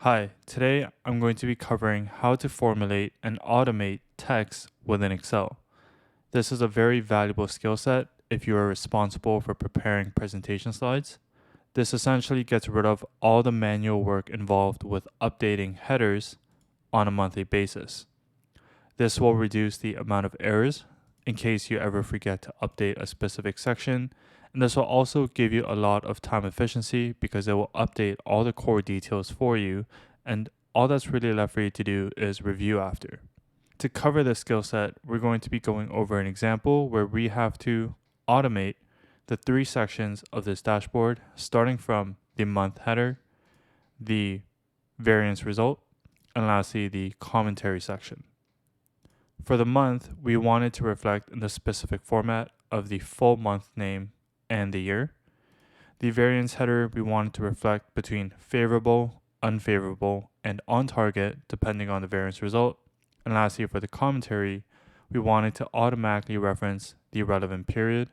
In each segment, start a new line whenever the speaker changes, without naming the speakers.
Hi, today I'm going to be covering how to formulate and automate text within Excel. This is a very valuable skill set if you are responsible for preparing presentation slides. This essentially gets rid of all the manual work involved with updating headers on a monthly basis. This will reduce the amount of errors in case you ever forget to update a specific section, and this will also give you a lot of time efficiency because it will update all the core details for you, and all that's really left for you to do is review after. To cover this skill set, we're going to be going over an example where we have to automate the three sections of this dashboard, starting from the month header, the variance result, and lastly, the commentary section. For the month, we want it to reflect in the specific format of the full month name and the year. The variance header, we want it to reflect between favorable, unfavorable, and on target, depending on the variance result. And lastly, for the commentary, we want it to automatically reference the relevant period,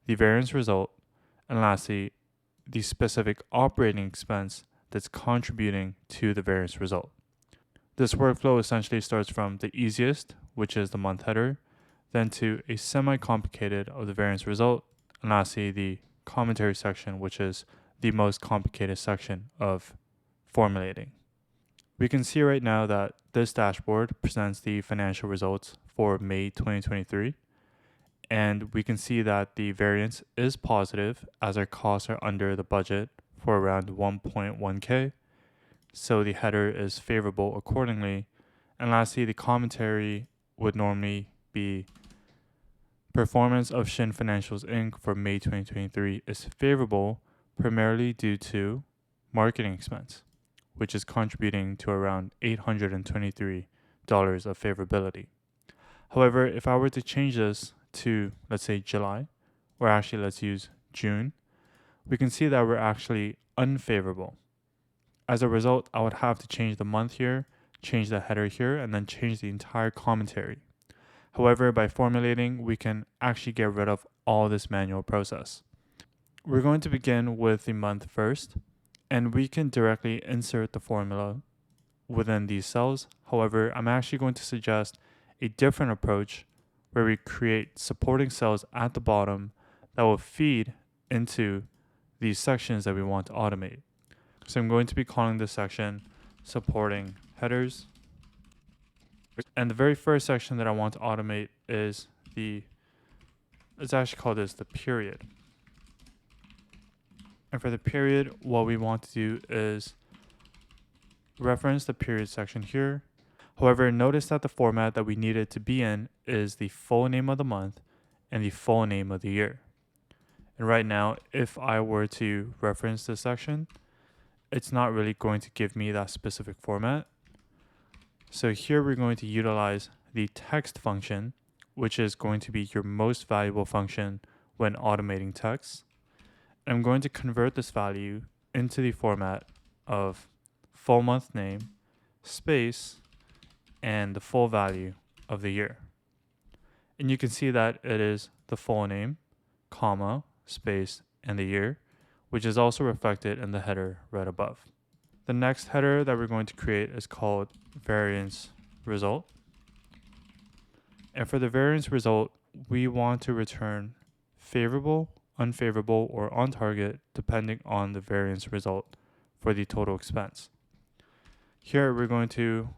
the variance result, and lastly, the specific operating expense that's contributing to the variance result. This workflow essentially starts from the easiest, which is the month header, then to a semi-complicated of the variance result, and lastly the commentary section, which is the most complicated section of formulating. We can see right now that this dashboard presents the financial results for May 2023, and we can see that the variance is positive as our costs are under the budget for around 1.1k. So the header is favorable accordingly. And lastly, the commentary would normally be performance of Shin Financials Inc. for May 2023 is favorable primarily due to marketing expense, which is contributing to around $823 of favorability. However, if I were to change this to, let's say, July, or actually let's use June, we can see that we're actually unfavorable. As a result, I would have to change the month here, change the header here, and then change the entire commentary. However, by formulating, we can actually get rid of all this manual process. We're going to begin with the month first, and we can directly insert the formula within these cells. However, I'm actually going to suggest a different approach where we create supporting cells at the bottom that will feed into these sections that we want to automate. So I'm going to be calling this section supporting headers. And the very first section that I want to automate is let's actually call this the period. And for the period, what we want to do is reference the period section here. However, notice that the format that we need it to be in is the full name of the month and the full name of the year. And right now, if I were to reference this section, it's not really going to give me that specific format. So here we're going to utilize the text function, which is going to be your most valuable function when automating text. I'm going to convert this value into the format of full month name, space, and the full value of the year. And you can see that it is the full name, comma, space, and the year, which is also reflected in the header right above. The next header that we're going to create is called variance result. And for the variance result, we want to return favorable, unfavorable, or on target depending on the variance result for the total expense. Here we're going to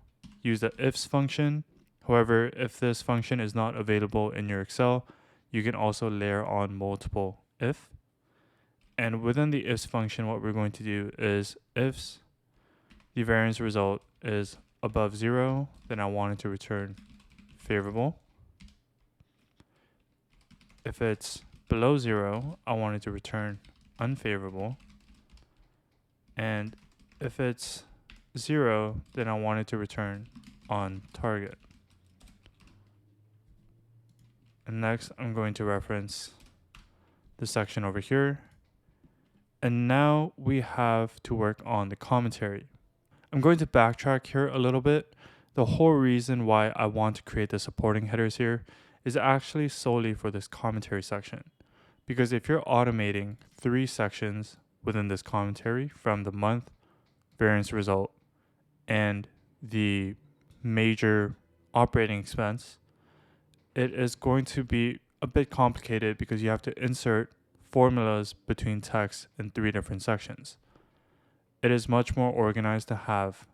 use the ifs function. However, if this function is not available in your Excel, you can also layer on multiple if. And within the ifs function, what we're going to do is ifs the variance result is above 0, then I want it to return favorable. If it's below 0, I want it to return unfavorable. And if it's 0, then I want it to return on target. And next, I'm going to reference the section over here. And now we have to work on the commentary. I'm going to backtrack here a little bit. The whole reason why I want to create the supporting headers here is actually solely for this commentary section. Because if you're automating 3 sections within this commentary from the month, variance result, and the major operating expense, it is going to be a bit complicated because you have to insert formulas between text in 3 different sections. It is much more organized to have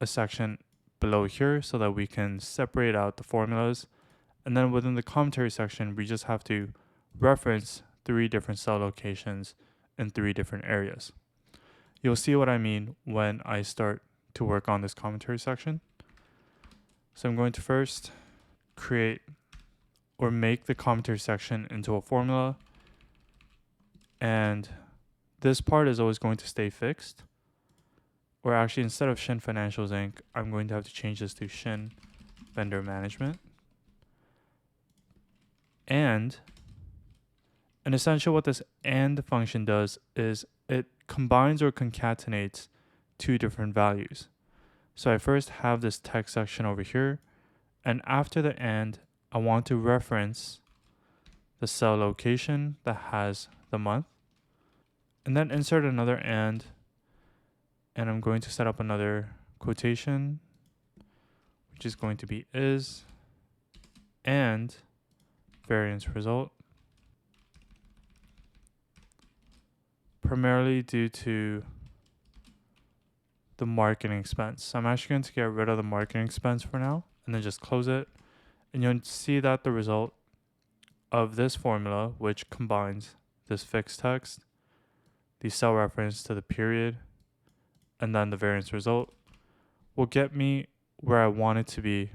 a section below here so that we can separate out the formulas. And then within the commentary section, we just have to reference 3 different cell locations in 3 different areas. You'll see what I mean when I start to work on this commentary section. So I'm going to first create or make the commentary section into a formula. And this part is always going to stay fixed. Or actually, instead of Shin Financials Inc., I'm going to have to change this to Shin Vendor Management. And essentially what this AND function does is it combines or concatenates 2 different values. So I first have this text section over here, and after the AND, I want to reference the cell location that has the month, and then insert another and I'm going to set up another quotation, which is going to be is and variance result, primarily due to the marketing expense. So I'm actually going to get rid of the marketing expense for now and then just close it. And you'll see that the result of this formula, which combines this fixed text, the cell reference to the period, and then the variance result, will get me where I want it to be,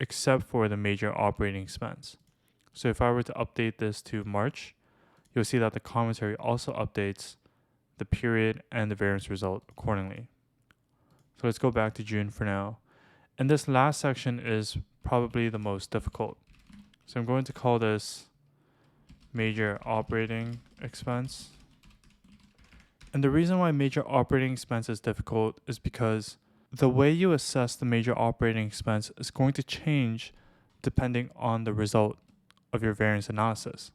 except for the major operating expense. So if I were to update this to March, you'll see that the commentary also updates the period and the variance result accordingly. So let's go back to June for now. And this last section is probably the most difficult. So I'm going to call this major operating expense. And the reason why major operating expense is difficult is because the way you assess the major operating expense is going to change depending on the result of your variance analysis.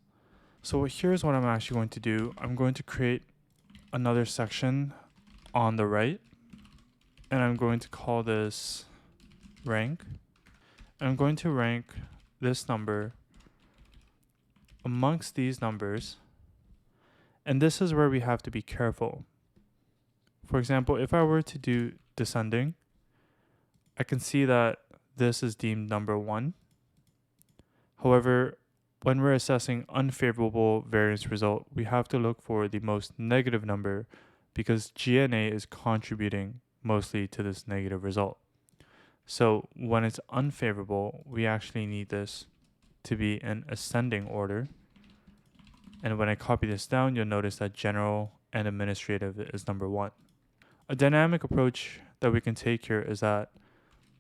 So here's what I'm actually going to do. I'm going to create another section on the right, and I'm going to call this rank. And I'm going to rank this number amongst these numbers. And this is where we have to be careful. For example, if I were to do descending, I can see that this is deemed number 1. However, when we're assessing unfavorable variance result, we have to look for the most negative number because GNA is contributing mostly to this negative result. So when it's unfavorable, we actually need this to be in ascending order. And when I copy this down, you'll notice that general and administrative is number 1. A dynamic approach that we can take here is that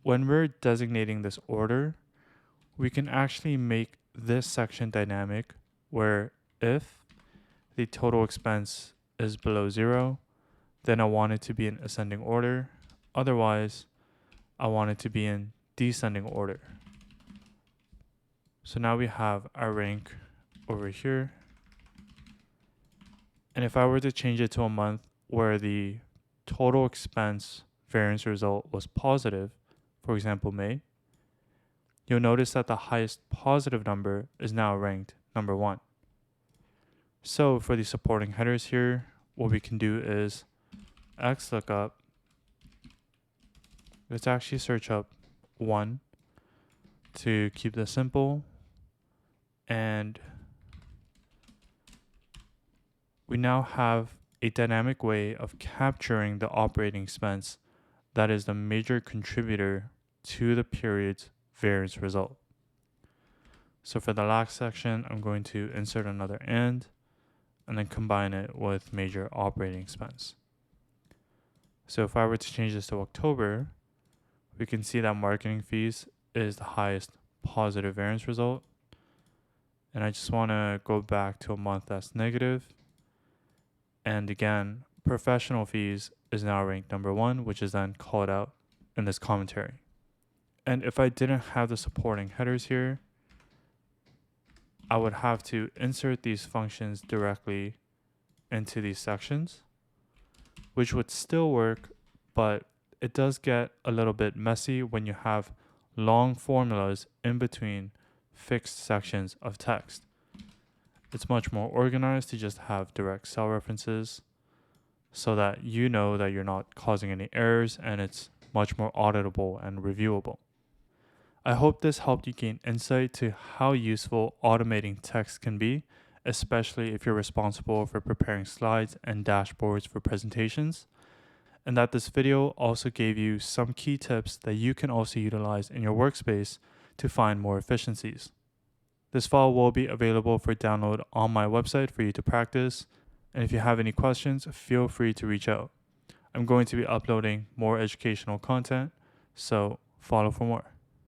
when we're designating this order, we can actually make this section dynamic where if the total expense is below 0, then I want it to be in ascending order. Otherwise, I want it to be in descending order. So now we have our rank over here. And if I were to change it to a month where the total expense variance result was positive, for example, May, you'll notice that the highest positive number is now ranked number 1. So for the supporting headers here, what we can do is XLOOKUP. Let's actually search up 1 to keep this simple. And we now have a dynamic way of capturing the operating expense that is the major contributor to the period's variance result. So for the last section, I'm going to insert another and then combine it with major operating expense. So if I were to change this to October, we can see that marketing fees is the highest positive variance result. And I just want to go back to a month that's negative. And again, professional fees is now ranked number 1, which is then called out in this commentary. And if I didn't have the supporting headers here, I would have to insert these functions directly into these sections, which would still work, but it does get a little bit messy when you have long formulas in between fixed sections of text. It's much more organized to just have direct cell references so that you know that you're not causing any errors, and it's much more auditable and reviewable. I hope this helped you gain insight to how useful automating text can be, especially if you're responsible for preparing slides and dashboards for presentations, and that this video also gave you some key tips that you can also utilize in your workspace to find more efficiencies. This file will be available for download on my website for you to practice, and if you have any questions, feel free to reach out. I'm going to be uploading more educational content, so follow for more.